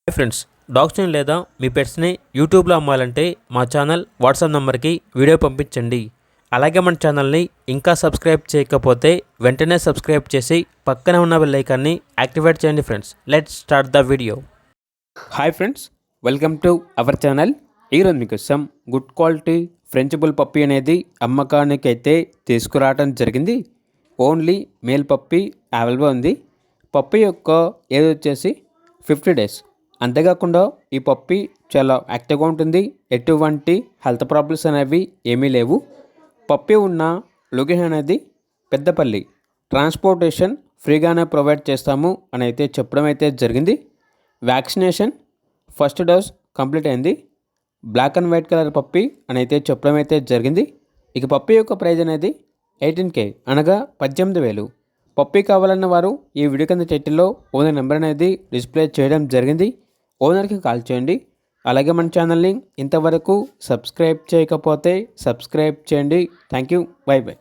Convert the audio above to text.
Hi friends, డాగ్స్ని లేదా మీ పెట్స్ని యూట్యూబ్లో అమ్మాలంటే మా ఛానల్ వాట్సాప్ నెంబర్కి వీడియో పంపించండి. అలాగే మన ఛానల్ని ఇంకా సబ్స్క్రైబ్ చేయకపోతే వెంటనే సబ్స్క్రైబ్ చేసి పక్కనే ఉన్న బెల్ ఐకాన్ని యాక్టివేట్ చేయండి. Friends, let's start the video. Hi friends, welcome to our channel. ఈరోజు మీకోసం good quality French bull puppy అనేది అమ్మకానికి అయితే తీసుకురావడం జరిగింది. ఓన్లీ మేల్ పప్పీ అవైలబుల్ ఉంది. పప్పీ యొక్క ఏజ్ వచ్చేసి 50 days. అంతేకాకుండా ఈ పప్పీ చాలా యాక్టివ్గా ఉంటుంది. ఎటువంటి హెల్త్ ప్రాబ్లమ్స్ అనేవి ఏమీ లేవు. పప్పీ ఉన్న లొకేషన్ అనేది పెద్దపల్లి. ట్రాన్స్పోర్టేషన్ ఫ్రీగానే ప్రొవైడ్ చేస్తాము అని అయితే చెప్పడం అయితే జరిగింది. వ్యాక్సినేషన్ ఫస్ట్ డోస్ కంప్లీట్ అయింది. Black and white colour puppy అని అయితే చెప్పడం అయితే జరిగింది. ఇక పప్పీ యొక్క ప్రైజ్ అనేది 18K అనగా 18,000. పప్పీ కావాలన్న వారు ఈ వీడియో కింద టైటిల్లో ఓనర్ నెంబర్ అనేది డిస్ప్లే చేయడం జరిగింది. ఓనర్కి కాల్ చేయండి. అలాగే మన ఛానల్ని ఇంతవరకు సబ్స్క్రైబ్ చేయకపోతే సబ్స్క్రైబ్ చేయండి. Thank you. By by.